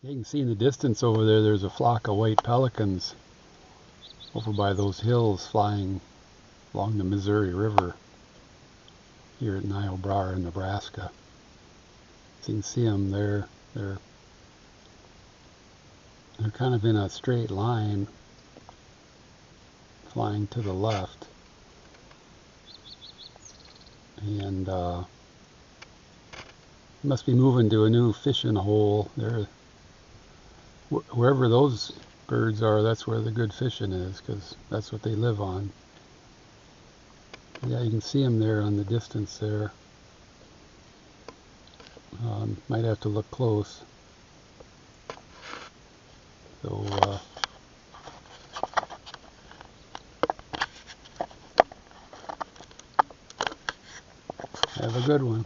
You can see in the distance over there, there's a flock of white pelicans over by those hills flying along the Missouri River here at Niobrara, Nebraska. So you can see them there. They're kind of in a straight line flying to the left. And must be moving to a new fishing hole. Wherever those birds are, that's where the good fishing is, because that's what they live on. Yeah, you can see them there on the distance there. Might have to look close. So have a good one.